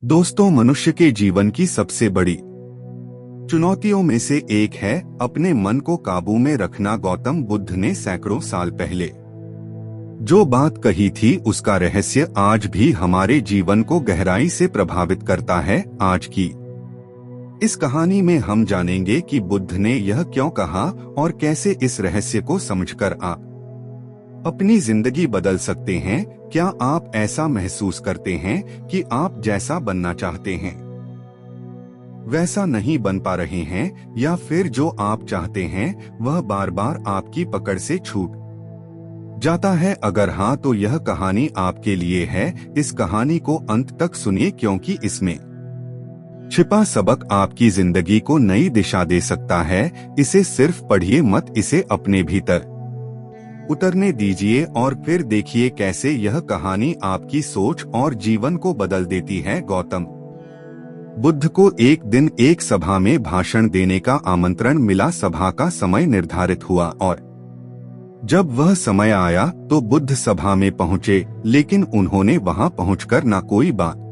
दोस्तों, मनुष्य के जीवन की सबसे बड़ी चुनौतियों में से एक है अपने मन को काबू में रखना। गौतम बुद्ध ने सैकड़ों साल पहले जो बात कही थी उसका रहस्य आज भी हमारे जीवन को गहराई से प्रभावित करता है। आज की इस कहानी में हम जानेंगे कि बुद्ध ने यह क्यों कहा और कैसे इस रहस्य को समझकर आप अपनी जिंदगी बदल सकते हैं। क्या आप ऐसा महसूस करते हैं कि आप जैसा बनना चाहते हैं वैसा नहीं बन पा रहे हैं, या फिर जो आप चाहते हैं वह बार बार आपकी पकड़ से छूट जाता है? अगर हाँ, तो यह कहानी आपके लिए है। इस कहानी को अंत तक सुनिए, क्योंकि इसमें छिपा सबक आपकी जिंदगी को नई दिशा दे सकता है। इसे सिर्फ पढ़िए मत, इसे अपने भीतर उतरने दीजिए और फिर देखिए कैसे यह कहानी आपकी सोच और जीवन को बदल देती है। गौतम बुद्ध को एक दिन एक सभा में भाषण देने का आमंत्रण मिला। सभा का समय निर्धारित हुआ और जब वह समय आया तो बुद्ध सभा में पहुंचे, लेकिन उन्होंने वहां पहुंचकर ना कोई बात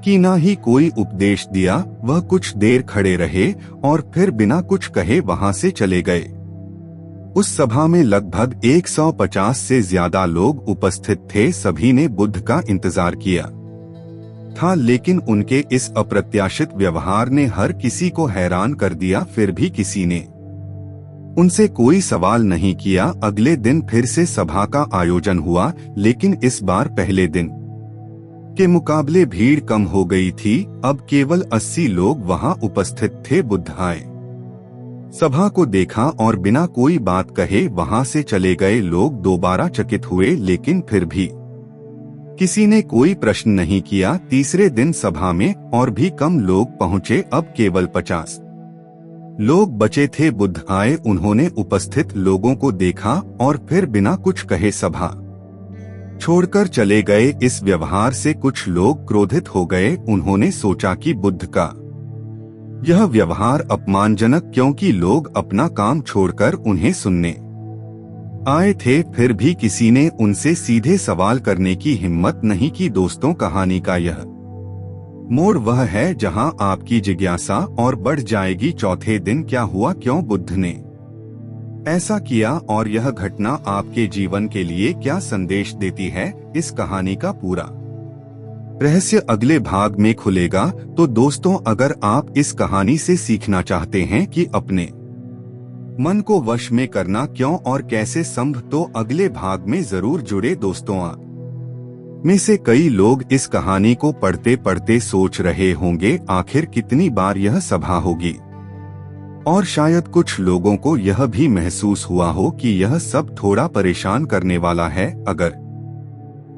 की ना ही कोई उपदेश दिया। वह कुछ देर खड़े रहे और फिर बिना कुछ कहे वहां से चले गए। उस सभा में लगभग 150 से ज्यादा लोग उपस्थित थे। सभी ने बुद्ध का इंतजार किया था, लेकिन उनके इस अप्रत्याशित व्यवहार ने हर किसी को हैरान कर दिया। फिर भी किसी ने उनसे कोई सवाल नहीं किया। अगले दिन फिर से सभा का आयोजन हुआ, लेकिन इस बार पहले दिन के मुकाबले भीड़ कम हो गई थी। अब केवल 80 लोग वहां उपस्थित थे। बुद्ध आए, सभा को देखा और बिना कोई बात कहे वहां से चले गए। लोग दोबारा चकित हुए, लेकिन फिर भी किसी ने कोई प्रश्न नहीं किया। तीसरे दिन सभा में और भी कम लोग पहुंचे। अब केवल 50 लोग बचे थे। बुद्ध आए, उन्होंने उपस्थित लोगों को देखा और फिर बिना कुछ कहे सभा छोड़कर चले गए। इस व्यवहार से कुछ लोग क्रोधित हो गए। उन्होंने सोचा कि बुद्ध का यह व्यवहार अपमानजनक, क्योंकि लोग अपना काम छोड़कर उन्हें सुनने आए थे। फिर भी किसी ने उनसे सीधे सवाल करने की हिम्मत नहीं की। दोस्तों, कहानी का यह मोड़ वह है जहां आपकी जिज्ञासा और बढ़ जाएगी। चौथे दिन क्या हुआ, क्यों बुद्ध ने ऐसा किया और यह घटना आपके जीवन के लिए क्या संदेश देती है? इस कहानी का पूरा रहस्य अगले भाग में खुलेगा। तो दोस्तों, अगर आप इस कहानी से सीखना चाहते हैं कि अपने मन को वश में करना क्यों और कैसे संभव, तो अगले भाग में जरूर जुड़े। दोस्तों, आप में से कई लोग इस कहानी को पढ़ते पढ़ते सोच रहे होंगे, आखिर कितनी बार यह सभा होगी? और शायद कुछ लोगों को यह भी महसूस हुआ हो कि यह सब थोड़ा परेशान करने वाला है। अगर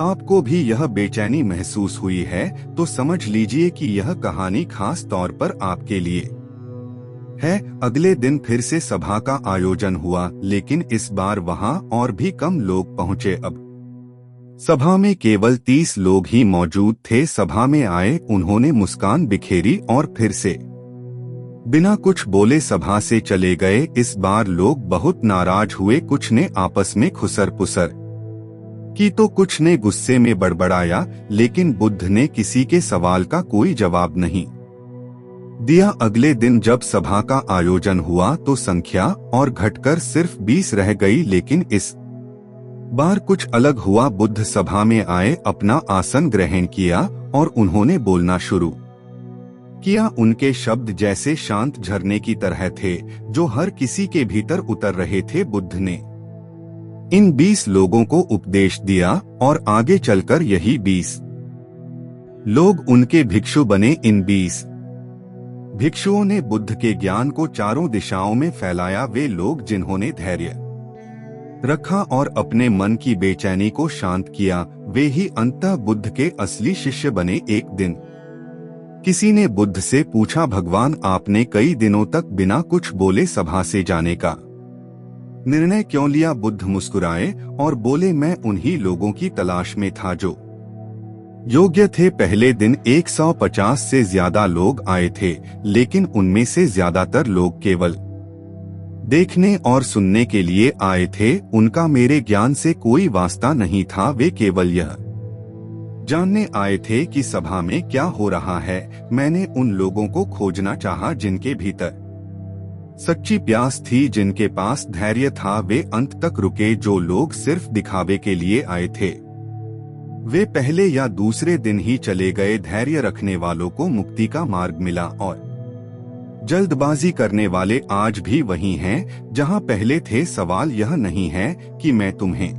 आपको भी यह बेचैनी महसूस हुई है तो समझ लीजिए कि यह कहानी खास तौर पर आपके लिए है। अगले दिन फिर से सभा का आयोजन हुआ, लेकिन इस बार वहां और भी कम लोग पहुंचे। अब सभा में केवल 30 लोग ही मौजूद थे। सभा में आए, उन्होंने मुस्कान बिखेरी और फिर से बिना कुछ बोले सभा से चले गए। इस बार लोग बहुत नाराज हुए। कुछ ने आपस में खुसर पुसर की तो कुछ ने गुस्से में बड़बड़ाया, लेकिन बुद्ध ने किसी के सवाल का कोई जवाब नहीं दिया। अगले दिन जब सभा का आयोजन हुआ तो संख्या और घटकर सिर्फ 20 रह गई, लेकिन इस बार कुछ अलग हुआ। बुद्ध सभा में आए, अपना आसन ग्रहण किया और उन्होंने बोलना शुरू किया। उनके शब्द जैसे शांत झरने की तरह थे, जो हर किसी के भीतर उतर रहे थे। बुद्ध ने इन 20 लोगों को उपदेश दिया और आगे चलकर यही 20 लोग उनके भिक्षु बने। इन 20 भिक्षुओं ने बुद्ध के ज्ञान को चारों दिशाओं में फैलाया। वे लोग जिन्होंने धैर्य रखा और अपने मन की बेचैनी को शांत किया, वे ही अंततः बुद्ध के असली शिष्य बने। एक दिन किसी ने बुद्ध से पूछा, भगवान, आपने कई दिनों तक बिना कुछ बोले सभा से जाने का निर्णय क्यों लिया? बुद्ध मुस्कुराए और बोले, मैं उन्हीं लोगों की तलाश में था जो योग्य थे। पहले दिन 150 से ज्यादा लोग आए थे, लेकिन उनमें से ज्यादातर लोग केवल देखने और सुनने के लिए आए थे। उनका मेरे ज्ञान से कोई वास्ता नहीं था। वे केवल यह जानने आए थे कि सभा में क्या हो रहा है। मैंने उन लोगों को खोजना चाहा जिनके भीतर सच्ची प्यास थी, जिनके पास धैर्य था। वे अंत तक रुके। जो लोग सिर्फ दिखावे के लिए आए थे वे पहले या दूसरे दिन ही चले गए। धैर्य रखने वालों को मुक्ति का मार्ग मिला और जल्दबाजी करने वाले आज भी वही हैं जहां पहले थे। सवाल यह नहीं है कि मैं तुम्हें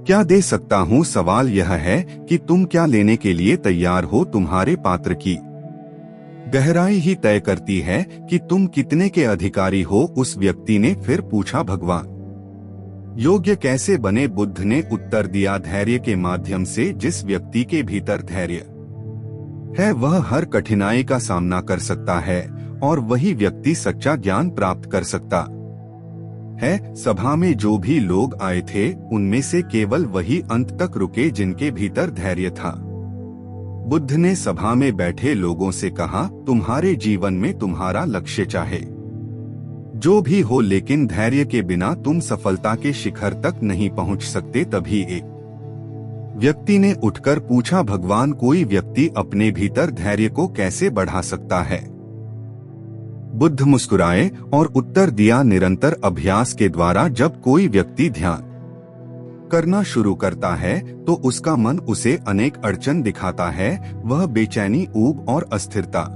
क्या दे सकता हूं, सवाल यह है कि तुम क्या लेने के लिए तैयार हो। तुम्हारे पात्र की गहराई ही तय करती है कि तुम कितने के अधिकारी हो। उस व्यक्ति ने फिर पूछा, भगवान योग्य कैसे बने? बुद्ध ने उत्तर दिया, धैर्य के माध्यम से। जिस व्यक्ति के भीतर धैर्य है वह हर कठिनाई का सामना कर सकता है और वही व्यक्ति सच्चा ज्ञान प्राप्त कर सकता है। सभा में जो भी लोग आए थे उनमें से केवल वही अंत तक रुके जिनके भीतर धैर्य था। बुद्ध ने सभा में बैठे लोगों से कहा, तुम्हारे जीवन में तुम्हारा लक्ष्य चाहे जो भी हो, लेकिन धैर्य के बिना तुम सफलता के शिखर तक नहीं पहुंच सकते। तभी एक व्यक्ति ने उठकर पूछा, भगवान कोई व्यक्ति अपने भीतर धैर्य को कैसे बढ़ा सकता है? बुद्ध मुस्कुराए और उत्तर दिया, निरंतर अभ्यास के द्वारा। जब कोई व्यक्ति ध्यान करना शुरू करता है तो उसका मन उसे अनेक अड़चन दिखाता है। वह बेचैनी, ऊब और अस्थिरता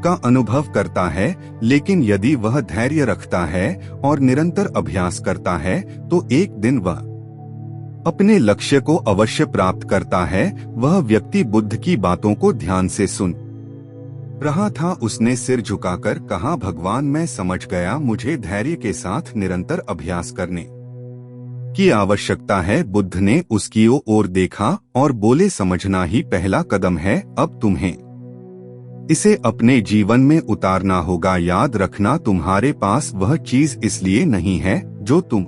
का अनुभव करता है, लेकिन यदि वह धैर्य रखता है और निरंतर अभ्यास करता है तो एक दिन वह अपने लक्ष्य को अवश्य प्राप्त करता है। वह व्यक्ति बुद्ध की बातों को ध्यान से सुन रहा था। उसने सिर झुकाकर कहा, भगवान मैं समझ गया, मुझे धैर्य के साथ निरंतर अभ्यास करने की आवश्यकता है। बुद्ध ने उसकी ओर देखा और बोले, समझना ही पहला कदम है। अब तुम्हें इसे अपने जीवन में उतारना होगा। याद रखना, तुम्हारे पास वह चीज इसलिए नहीं है जो तुम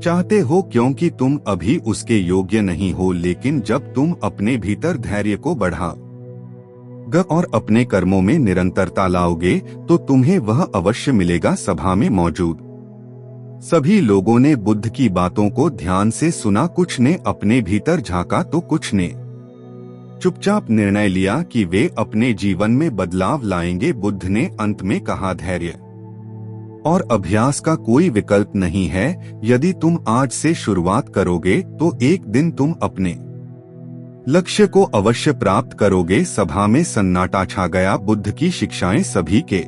चाहते हो क्योंकि तुम अभी उसके योग्य नहीं हो। लेकिन जब तुम अपने भीतर धैर्य को बढ़ाओगे और अपने कर्मों में निरंतरता लाओगे तो तुम्हें वह अवश्य मिलेगा। सभा में मौजूद सभी लोगों ने बुद्ध की बातों को ध्यान से सुना। कुछ ने अपने भीतर झांका तो कुछ ने चुपचाप निर्णय लिया कि वे अपने जीवन में बदलाव लाएंगे। बुद्ध ने अंत में कहा, धैर्य और अभ्यास का कोई विकल्प नहीं है। यदि तुम आज से शुरुआत करोगे तो एक दिन तुम अपने लक्ष्य को अवश्य प्राप्त करोगे। सभा में सन्नाटा छा गया। बुद्ध की शिक्षाएं सभी के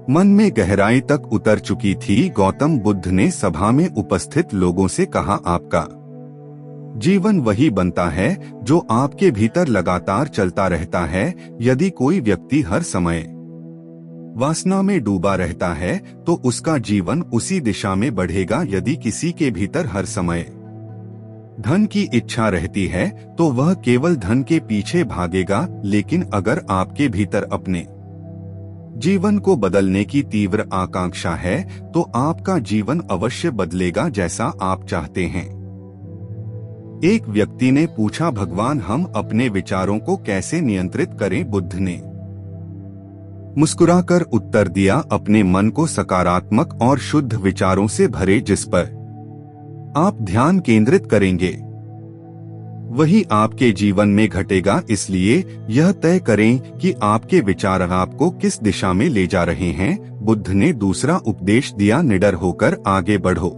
मन में गहराई तक उतर चुकी थी। गौतम बुद्ध ने सभा में उपस्थित लोगों से कहा, आपका जीवन वही बनता है जो आपके भीतर लगातार चलता रहता है। यदि कोई व्यक्ति हर समय वासना में डूबा रहता है तो उसका जीवन उसी दिशा में बढ़ेगा। यदि किसी के भीतर हर समय धन की इच्छा रहती है तो वह केवल धन के पीछे भागेगा। लेकिन अगर आपके भीतर अपने जीवन को बदलने की तीव्र आकांक्षा है तो आपका जीवन अवश्य बदलेगा जैसा आप चाहते हैं। एक व्यक्ति ने पूछा, भगवान हम अपने विचारों को कैसे नियंत्रित करें? बुद्ध ने मुस्कुराकर उत्तर दिया, अपने मन को सकारात्मक और शुद्ध विचारों से भरे। जिस पर आप ध्यान केंद्रित करेंगे वही आपके जीवन में घटेगा। इसलिए यह तय करें कि आपके विचार आपको किस दिशा में ले जा रहे हैं। बुद्ध ने दूसरा उपदेश दिया, निडर होकर आगे बढ़ो।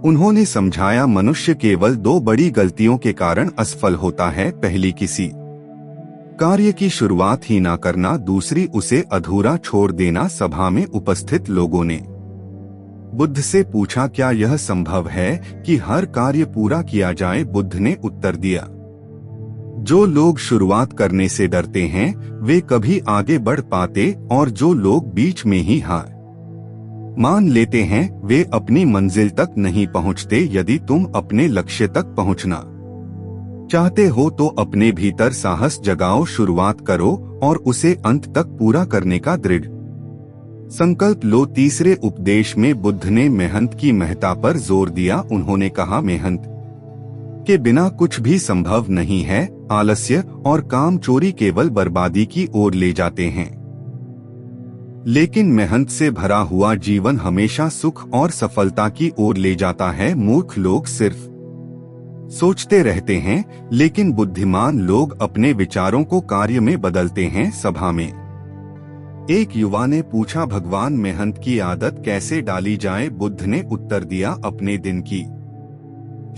उन्होंने समझाया, मनुष्य केवल दो बड़ी गलतियों के कारण असफल होता है। पहली, किसी कार्य की शुरुआत ही ना करना। दूसरी, उसे अधूरा छोड़ देना। सभा में उपस्थित लोगों ने बुद्ध से पूछा, क्या यह संभव है कि हर कार्य पूरा किया जाए? बुद्ध ने उत्तर दिया, जो लोग शुरुआत करने से डरते हैं वे कभी आगे बढ़ पाते और जो लोग बीच में ही हार मान लेते हैं वे अपनी मंजिल तक नहीं पहुंचते। यदि तुम अपने लक्ष्य तक पहुंचना चाहते हो तो अपने भीतर साहस जगाओ, शुरुआत करो और उसे अंत तक पूरा करने का दृढ़ संकल्प लो। तीसरे उपदेश में बुद्ध ने मेहनत की महत्ता पर जोर दिया। उन्होंने कहा, मेहनत के बिना कुछ भी संभव नहीं है। आलस्य और काम चोरी केवल बर्बादी की ओर ले जाते हैं, लेकिन मेहनत से भरा हुआ जीवन हमेशा सुख और सफलता की ओर ले जाता है। मूर्ख लोग सिर्फ सोचते रहते हैं, लेकिन बुद्धिमान लोग अपने विचारों को कार्य में बदलते हैं। सभा में एक युवा ने पूछा, भगवान मेहनत की आदत कैसे डाली जाए? बुद्ध ने उत्तर दिया, अपने दिन की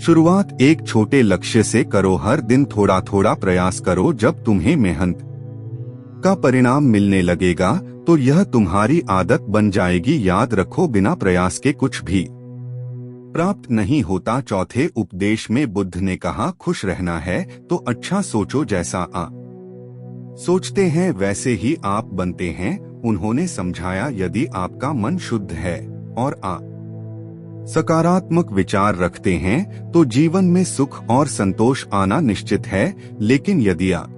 शुरुआत एक छोटे लक्ष्य से करो। हर दिन थोड़ा थोड़ा प्रयास करो। जब तुम्हें मेहनत का परिणाम मिलने लगेगा तो यह तुम्हारी आदत बन जाएगी। याद रखो, बिना प्रयास के कुछ भी प्राप्त नहीं होता। चौथे उपदेश में बुद्ध ने कहा, खुश रहना है तो अच्छा सोचो, जैसा आप सोचते हैं वैसे ही आप बनते हैं। उन्होंने समझाया, यदि आपका मन शुद्ध है और आप सकारात्मक विचार रखते हैं तो जीवन में सुख और संतोष आना निश्चित है। लेकिन यदि आप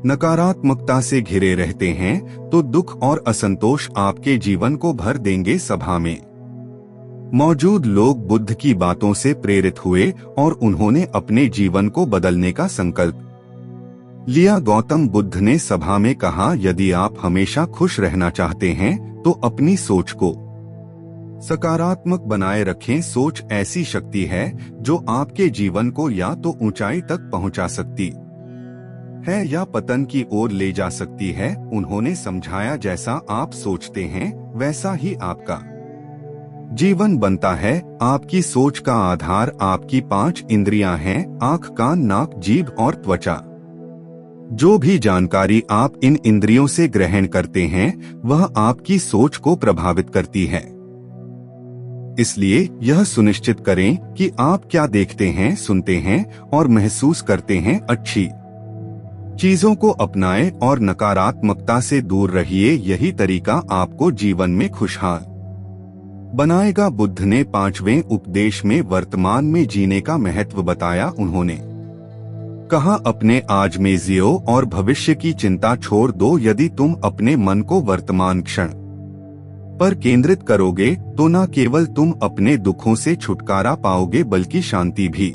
नकारात्मकता से घिरे रहते हैं तो दुख और असंतोष आपके जीवन को भर देंगे। सभा में मौजूद लोग बुद्ध की बातों से प्रेरित हुए और उन्होंने अपने जीवन को बदलने का संकल्प लिया। गौतम बुद्ध ने सभा में कहा, यदि आप हमेशा खुश रहना चाहते हैं तो अपनी सोच को सकारात्मक बनाए रखें। सोच ऐसी शक्ति है जो आपके जीवन को या तो ऊंचाई तक पहुंचा सकती है या पतन की ओर ले जा सकती है। उन्होंने समझाया, जैसा आप सोचते हैं वैसा ही आपका जीवन बनता है। आपकी सोच का आधार आपकी 5 इंद्रियां हैं, आँख, कान, नाक, जीभ और त्वचा। जो भी जानकारी आप इन इंद्रियों से ग्रहण करते हैं वह आपकी सोच को प्रभावित करती है। इसलिए यह सुनिश्चित करें कि आप क्या देखते हैं, सुनते हैं और महसूस करते हैं। अच्छी चीजों को अपनाएं और नकारात्मकता से दूर रहिए। यही तरीका आपको जीवन में खुशहाल बनाएगा। बुद्ध ने 5वें उपदेश में वर्तमान में जीने का महत्व बताया। उन्होंने कहा, अपने आज में जियो और भविष्य की चिंता छोड़ दो। यदि तुम अपने मन को वर्तमान क्षण पर केंद्रित करोगे तो न केवल तुम अपने दुखों से छुटकारा पाओगे बल्कि शांति भी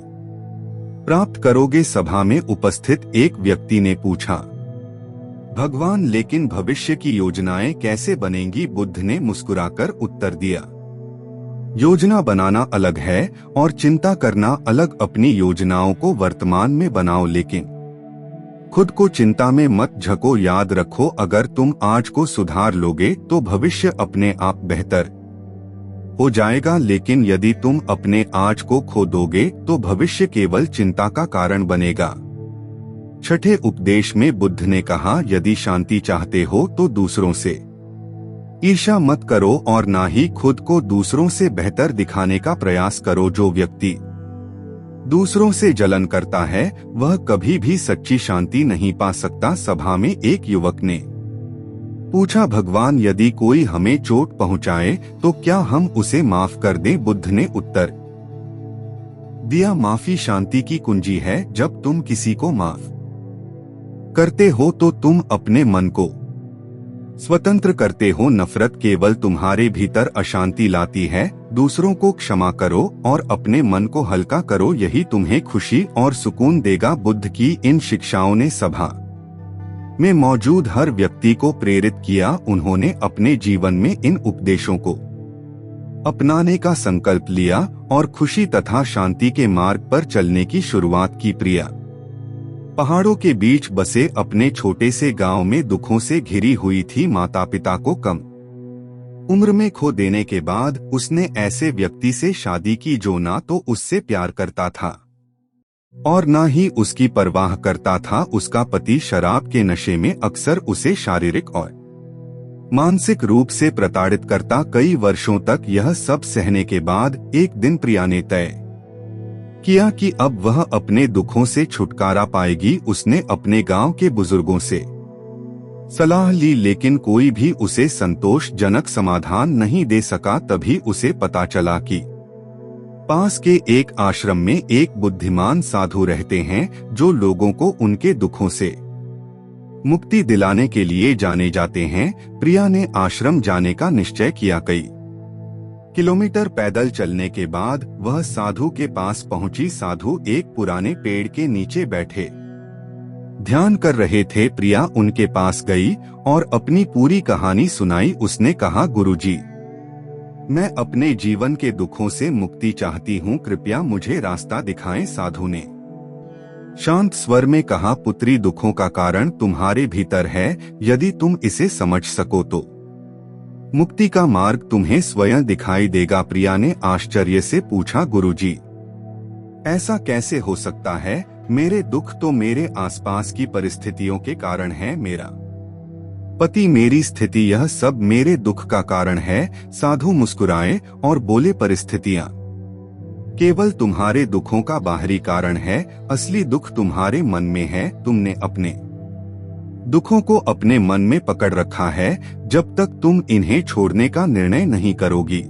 प्राप्त करोगे। सभा में उपस्थित एक व्यक्ति ने पूछा, भगवान, लेकिन भविष्य की योजनाएं कैसे बनेंगी? बुद्ध ने मुस्कुराकर उत्तर दिया, योजना बनाना अलग है और चिंता करना अलग। अपनी योजनाओं को वर्तमान में बनाओ, लेकिन खुद को चिंता में मत झको। याद रखो, अगर तुम आज को सुधार लोगे तो भविष्य अपने आप बेहतर हो जाएगा। लेकिन यदि तुम अपने आज को खो दोगे तो भविष्य केवल चिंता का कारण बनेगा। छठे उपदेश में बुद्ध ने कहा, यदि शांति चाहते हो तो दूसरों से ईर्ष्या मत करो और ना ही खुद को दूसरों से बेहतर दिखाने का प्रयास करो। जो व्यक्ति दूसरों से जलन करता है वह कभी भी सच्ची शांति नहीं पा सकता। सभा में एक युवक ने पूछा, भगवान, यदि कोई हमें चोट पहुंचाए तो क्या हम उसे माफ कर दें? बुद्ध ने उत्तर दिया, माफी शांति की कुंजी है। जब तुम किसी को माफ करते हो तो तुम अपने मन को स्वतंत्र करते हो। नफरत केवल तुम्हारे भीतर अशांति लाती है। दूसरों को क्षमा करो और अपने मन को हल्का करो, यही तुम्हें खुशी और सुकून देगा। बुद्ध की इन शिक्षाओं ने सभा में मौजूद हर व्यक्ति को प्रेरित किया। उन्होंने अपने जीवन में इन उपदेशों को अपनाने का संकल्प लिया और खुशी तथा शांति के मार्ग पर चलने की शुरुआत की। प्रिया पहाड़ों के बीच बसे अपने छोटे से गांव में दुखों से घिरी हुई थी। माता पिता को कम उम्र में खो देने के बाद उसने ऐसे व्यक्ति से शादी की जो ना तो उससे प्यार करता था और ना ही उसकी परवाह करता था। उसका पति शराब के नशे में अक्सर उसे शारीरिक और मानसिक रूप से प्रताड़ित करता। कई वर्षों तक यह सब सहने के बाद एक दिन प्रिया ने तय किया कि अब वह अपने दुखों से छुटकारा पाएगी। उसने अपने गांव के बुजुर्गों से सलाह ली, लेकिन कोई भी उसे संतोषजनक समाधान नहीं दे सका। तभी उसे पता चला कि पास के एक आश्रम में एक बुद्धिमान साधु रहते हैं जो लोगों को उनके दुखों से मुक्ति दिलाने के लिए जाने जाते हैं। प्रिया ने आश्रम जाने का निश्चय किया। कई किलोमीटर पैदल चलने के बाद वह साधु के पास पहुंची। साधु एक पुराने पेड़ के नीचे बैठे ध्यान कर रहे थे। प्रिया उनके पास गई और अपनी पूरी कहानी सुनाई। उसने कहा, गुरुजी, मैं अपने जीवन के दुखों से मुक्ति चाहती हूँ, कृपया मुझे रास्ता दिखाएं। साधु ने शांत स्वर में कहा, पुत्री, दुखों का कारण तुम्हारे भीतर है। यदि तुम इसे समझ सको तो मुक्ति का मार्ग तुम्हें स्वयं दिखाई देगा। प्रिया ने आश्चर्य से पूछा, गुरुजी, ऐसा कैसे हो सकता है? मेरे दुख तो मेरे आसपास की परिस्थितियों के कारण है। मेरा पति, मेरी स्थिति, यह सब मेरे दुख का कारण है। साधु मुस्कुराए और बोले, परिस्थितियां केवल तुम्हारे दुखों का बाहरी कारण है। असली दुख तुम्हारे मन में है। तुमने अपने दुखों को अपने मन में पकड़ रखा है। जब तक तुम इन्हें छोड़ने का निर्णय नहीं करोगी,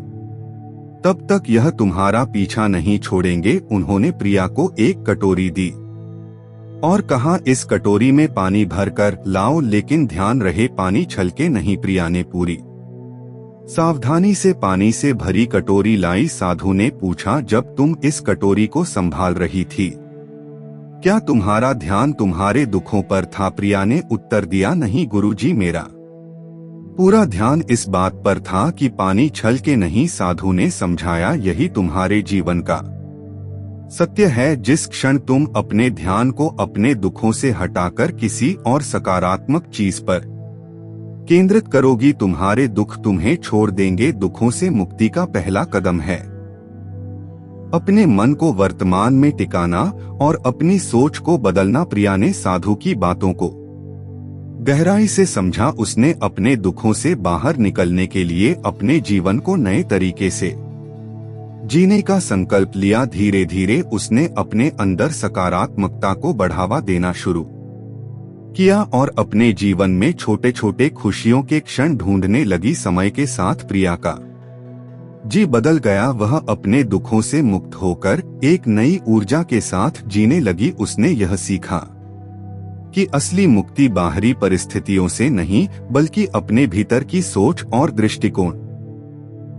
तब तक यह तुम्हारा पीछा नहीं छोड़ेंगे। उन्होंने प्रिया को एक कटोरी दी और कहा, इस कटोरी में पानी भरकर लाओ, लेकिन ध्यान रहे पानी छलके नहीं। प्रिया ने पूरी सावधानी से पानी से भरी कटोरी लाई। साधु ने पूछा, जब तुम इस कटोरी को संभाल रही थी, क्या तुम्हारा ध्यान तुम्हारे दुखों पर था? प्रिया ने उत्तर दिया, नहीं गुरुजी, मेरा पूरा ध्यान इस बात पर था कि पानी छलके नहीं। साधु ने समझाया, यही तुम्हारे जीवन का सत्य है। जिस क्षण तुम अपने ध्यान को अपने दुखों से हटाकर किसी और सकारात्मक चीज पर केंद्रित करोगी, तुम्हारे दुख तुम्हें छोड़ देंगे। दुखों से मुक्ति का पहला कदम है अपने मन को वर्तमान में टिकाना और अपनी सोच को बदलना। प्रिया ने साधु की बातों को गहराई से समझा। उसने अपने दुखों से बाहर निकलने के लिए अपने जीवन को नए तरीके से जीने का संकल्प लिया। धीरे धीरे उसने अपने अंदर सकारात्मकता को बढ़ावा देना शुरू किया और अपने जीवन में छोटे छोटे खुशियों के क्षण ढूंढने लगी। समय के साथ प्रिया का जी बदल गया। वह अपने दुखों से मुक्त होकर एक नई ऊर्जा के साथ जीने लगी। उसने यह सीखा कि असली मुक्ति बाहरी परिस्थितियों से नहीं, बल्कि अपने भीतर की सोच और दृष्टिकोण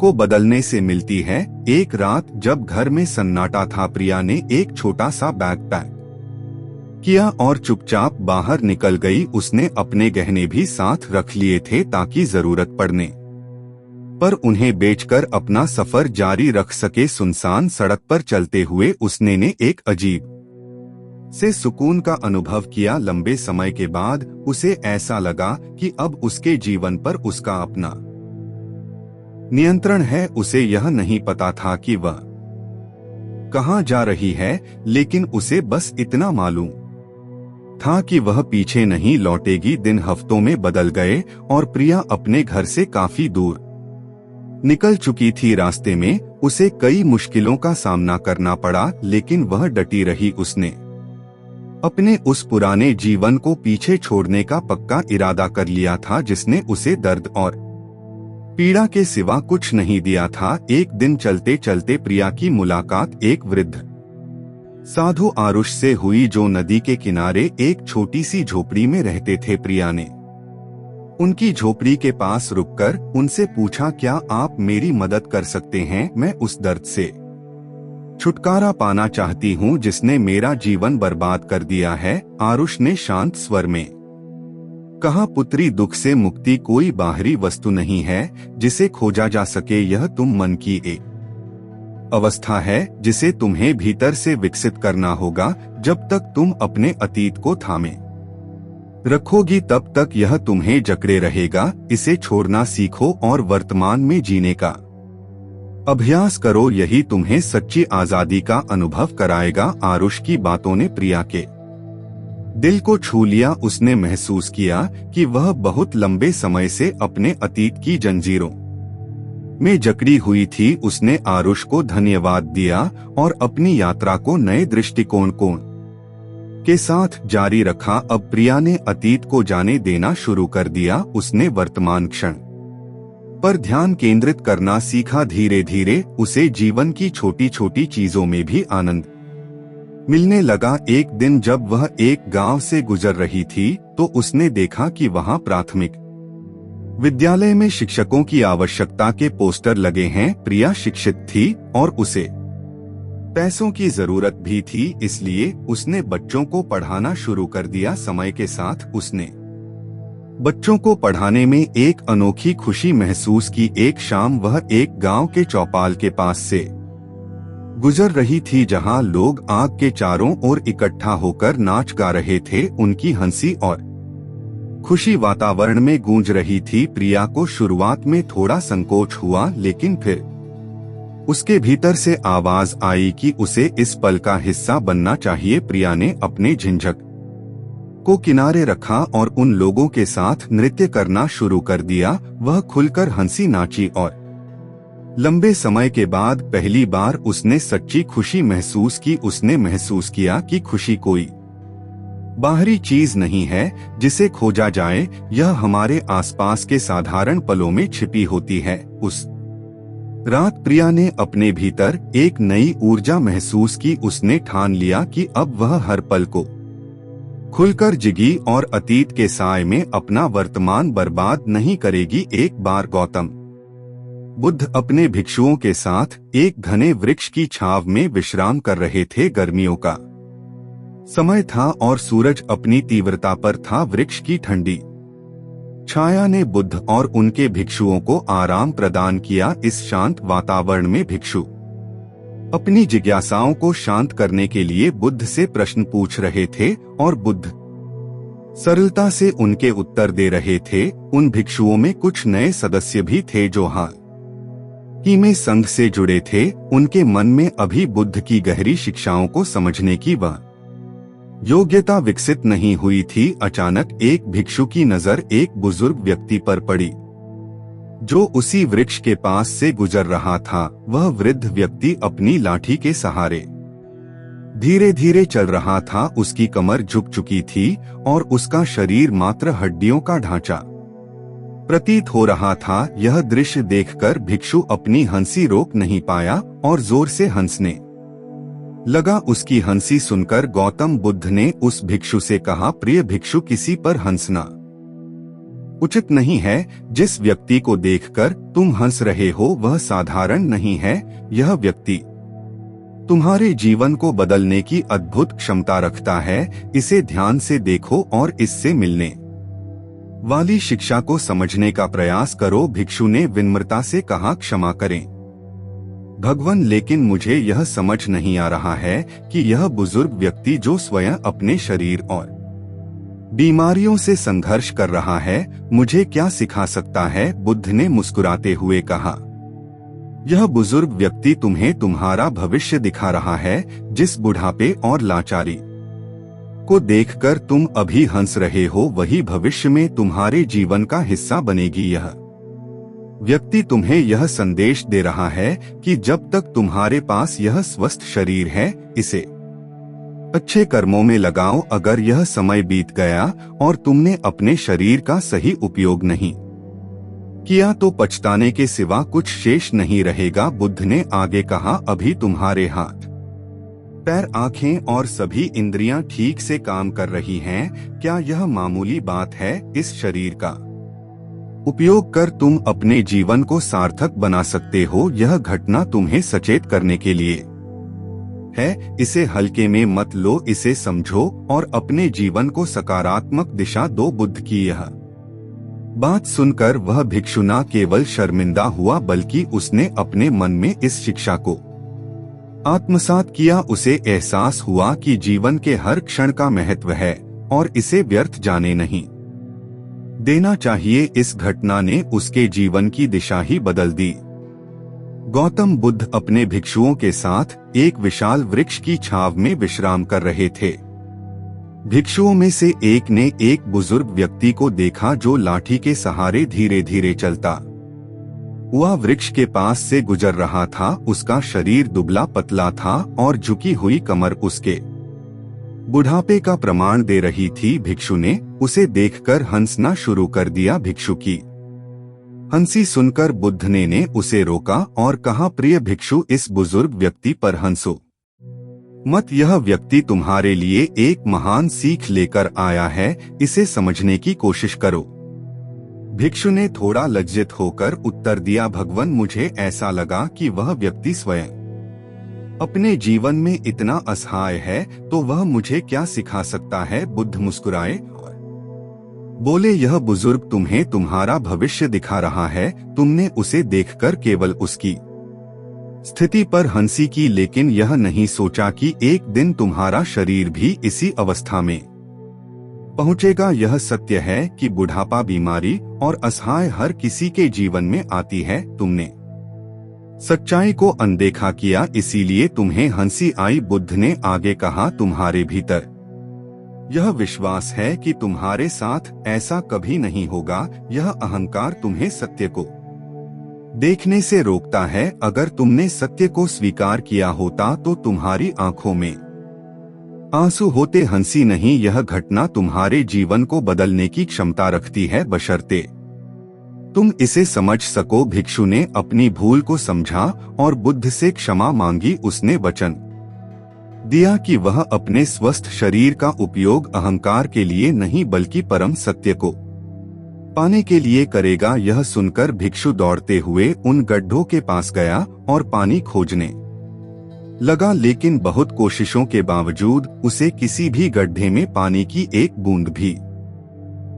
को बदलने से मिलती है। एक रात जब घर में सन्नाटा था, प्रिया ने एक छोटा सा बैग पैक किया और चुपचाप बाहर निकल गई। उसने अपने गहने भी साथ रख लिए थे ताकि जरूरत पड़ने पर उन्हें बेचकर अपना सफर जारी रख सके। सुनसान सड़क पर चलते हुए उसने एक अजीब से सुकून का अनुभव किया। लंबे समय के बाद उसे ऐसा लगा कि अब उसके जीवन पर उसका अपना नियंत्रण है। उसे यह नहीं पता था कि वह कहां जा रही है, लेकिन उसे बस इतना मालूम था कि वह पीछे नहीं लौटेगी। दिन हफ्तों में बदल गए और प्रिया अपने घर से काफी दूर निकल चुकी थी। रास्ते में उसे कई मुश्किलों का सामना करना पड़ा, लेकिन वह डटी रही। उसने अपने उस पुराने जीवन को पीछे छोड़ने का पक्का इरादा कर लिया था, जिसने उसे दर्द और पीड़ा के सिवा कुछ नहीं दिया था। एक दिन चलते चलते प्रिया की मुलाकात एक वृद्ध साधु आरुष से हुई, जो नदी के किनारे एक छोटी सी झोपड़ी में रहते थे। प्रिया ने उनकी झोपड़ी के पास रुककर उनसे पूछा, क्या आप मेरी मदद कर सकते हैं? मैं उस दर्द से छुटकारा पाना चाहती हूँ जिसने मेरा जीवन बर्बाद कर दिया है। आरुष ने शांत स्वर में कहा, पुत्री, दुख से मुक्ति कोई बाहरी वस्तु नहीं है जिसे खोजा जा सके। यह तुम मन की एक अवस्था है जिसे तुम्हें भीतर से विकसित करना होगा। जब तक तुम अपने अतीत को थामे रखोगी, तब तक यह तुम्हें जकड़े रहेगा। इसे छोड़ना सीखो और वर्तमान में जीने का अभ्यास करो। यही तुम्हें सच्ची आजादी का अनुभव कराएगा। आरुष की बातों ने प्रिया के दिल को छू लिया। उसने महसूस किया कि वह बहुत लंबे समय से अपने अतीत की जंजीरों में जकड़ी हुई थी। उसने आरुष को धन्यवाद दिया और अपनी यात्रा को नए दृष्टिकोण के साथ जारी रखा। अब प्रिया ने अतीत को जाने देना शुरू कर दिया। उसने वर्तमान क्षण पर ध्यान केंद्रित करना सीखा। धीरे धीरे उसे जीवन की छोटी छोटी चीजों में भी आनंद मिलने लगा। एक दिन जब वह एक गांव से गुजर रही थी, तो उसने देखा कि वहां प्राथमिक विद्यालय में शिक्षकों की आवश्यकता के पोस्टर लगे हैं। प्रिया शिक्षित थी और उसे पैसों की जरूरत भी थी, इसलिए उसने बच्चों को पढ़ाना शुरू कर दिया। समय के साथ उसने बच्चों को पढ़ाने में एक अनोखी खुशी महसूस की। एक शाम वह एक गांव के चौपाल के पास से गुजर रही थी, जहां लोग आग के चारों ओर इकट्ठा होकर नाच गा रहे थे। उनकी हंसी और खुशी वातावरण में गूंज रही थी। प्रिया को शुरुआत में थोड़ा संकोच हुआ, लेकिन फिर उसके भीतर से आवाज आई कि उसे इस पल का हिस्सा बनना चाहिए। प्रिया ने अपने झिझक को किनारे रखा और उन लोगों के साथ नृत्य करना शुरू कर दिया। वह खुलकर हंसी, नाची और लंबे समय के बाद पहली बार उसने सच्ची खुशी महसूस की। उसने महसूस किया कि खुशी कोई बाहरी चीज नहीं है जिसे खोजा जाए, यह हमारे आसपास के साधारण पलों में छिपी होती है। उस रात प्रिया ने अपने भीतर एक नई ऊर्जा महसूस की। उसने ठान लिया कि अब वह हर पल को खुलकर जिगी और अतीत के साए में अपना वर्तमान बर्बाद नहीं करेगी। एक बार गौतम बुद्ध अपने भिक्षुओं के साथ एक घने वृक्ष की छांव में विश्राम कर रहे थे। गर्मियों का समय था और सूरज अपनी तीव्रता पर था। वृक्ष की ठंडी छाया ने बुद्ध और उनके भिक्षुओं को आराम प्रदान किया। इस शांत वातावरण में भिक्षु अपनी जिज्ञासाओं को शांत करने के लिए बुद्ध से प्रश्न पूछ रहे थे और बुद्ध सरलता से उनके उत्तर दे रहे थे। उन भिक्षुओं में कुछ नए सदस्य भी थे जो हाल ही में संघ से जुड़े थे। उनके मन में अभी बुद्ध की गहरी शिक्षाओं को समझने की वह योग्यता विकसित नहीं हुई थी। अचानक एक भिक्षु की नजर एक बुजुर्ग व्यक्ति पर पड़ी जो उसी वृक्ष के पास से गुजर रहा था। वह वृद्ध व्यक्ति अपनी लाठी के सहारे धीरे धीरे चल रहा था। उसकी कमर झुक चुकी थी और उसका शरीर मात्र हड्डियों का ढांचा प्रतीत हो रहा था। यह दृश्य देखकर भिक्षु अपनी हंसी रोक नहीं पाया और जोर से हंसने लगा। उसकी हंसी सुनकर गौतम बुद्ध ने उस भिक्षु से कहा, प्रिय भिक्षु, किसी पर हंसना उचित नहीं है। जिस व्यक्ति को देखकर तुम हंस रहे हो वह साधारण नहीं है। यह व्यक्ति तुम्हारे जीवन को बदलने की अद्भुत क्षमता रखता है। इसे ध्यान से देखो और इससे मिलने वाली शिक्षा को समझने का प्रयास करो। भिक्षु ने विनम्रता से कहा, क्षमा करें भगवान, लेकिन मुझे यह समझ नहीं आ रहा है कि यह बुजुर्ग व्यक्ति जो स्वयं अपने शरीर और बीमारियों से संघर्ष कर रहा है मुझे क्या सिखा सकता है। बुद्ध ने मुस्कुराते हुए कहा, यह बुजुर्ग व्यक्ति तुम्हें तुम्हारा भविष्य दिखा रहा है। जिस बुढ़ापे और लाचारी को देखकर तुम अभी हंस रहे हो वही भविष्य में तुम्हारे जीवन का हिस्सा बनेगी। यह व्यक्ति तुम्हें यह संदेश दे रहा है कि जब तक तुम्हारे पास यह स्वस्थ शरीर है इसे अच्छे कर्मों में लगाओ। अगर यह समय बीत गया और तुमने अपने शरीर का सही उपयोग नहीं किया तो पछताने के सिवा कुछ शेष नहीं रहेगा। बुद्ध ने आगे कहा, अभी तुम्हारे हाथ पैर, आंखें और सभी इंद्रियां ठीक से काम कर रही हैं। क्या यह मामूली बात है? इस शरीर का उपयोग कर तुम अपने जीवन को सार्थक बना सकते हो। यह घटना तुम्हें सचेत करने के लिए है। इसे हल्के में मत लो, इसे समझो और अपने जीवन को सकारात्मक दिशा दो। बुद्ध की यह बात सुनकर वह भिक्षु न केवल शर्मिंदा हुआ बल्कि उसने अपने मन में इस शिक्षा को आत्मसात किया। उसे एहसास हुआ कि जीवन के हर क्षण का महत्व है और इसे व्यर्थ जाने नहीं देना चाहिए। इस घटना ने उसके जीवन की दिशा ही बदल दी। गौतम बुद्ध अपने भिक्षुओं के साथ एक विशाल वृक्ष की छांव में विश्राम कर रहे थे। भिक्षुओं में से एक ने एक बुजुर्ग व्यक्ति को देखा जो लाठी के सहारे धीरे धीरे चलता हुआ वृक्ष के पास से गुजर रहा था। उसका शरीर दुबला पतला था और झुकी हुई कमर उसके बुढ़ापे का प्रमाण दे रही थी। भिक्षु ने उसे देखकर हंसना शुरू कर दिया। भिक्षु की हंसी सुनकर बुद्ध ने उसे रोका और कहा, प्रिय भिक्षु, इस बुजुर्ग व्यक्ति पर हंसो मत। यह व्यक्ति तुम्हारे लिए एक महान सीख लेकर आया है। इसे समझने की कोशिश करो। भिक्षु ने थोड़ा लज्जित होकर उत्तर दिया, भगवान, मुझे ऐसा लगा कि वह व्यक्ति स्वयं अपने जीवन में इतना असहाय है तो वह मुझे क्या सिखा सकता है। बुद्ध मुस्कुराए और बोले, यह बुजुर्ग तुम्हें तुम्हारा भविष्य दिखा रहा है। तुमने उसे देखकर केवल उसकी स्थिति पर हंसी की, लेकिन यह नहीं सोचा कि एक दिन तुम्हारा शरीर भी इसी अवस्था में पहुंचेगा। यह सत्य है कि बुढ़ापा, बीमारी और असहाय हर किसी के जीवन में आती है। तुमने सच्चाई को अनदेखा किया, इसीलिए तुम्हें हंसी आई। बुद्ध ने आगे कहा, तुम्हारे भीतर यह विश्वास है कि तुम्हारे साथ ऐसा कभी नहीं होगा। यह अहंकार तुम्हें सत्य को देखने से रोकता है। अगर तुमने सत्य को स्वीकार किया होता तो तुम्हारी आंखों में आंसू होते। हंसी नहीं, यह घटना तुम्हारे जीवन को बदलने की क्षमता रखती है, बशर्ते तुम इसे समझ सको। भिक्षु ने अपनी भूल को समझा और बुद्ध से क्षमा मांगी। उसने वचन दिया कि वह अपने स्वस्थ शरीर का उपयोग अहंकार के लिए नहीं बल्कि परम सत्य को पाने के लिए करेगा। यह सुनकर भिक्षु दौड़ते हुए उन गड्ढों के पास गया और पानी खोजने लगा, लेकिन बहुत कोशिशों के बावजूद उसे किसी भी गड्ढे में पानी की एक बूंद भी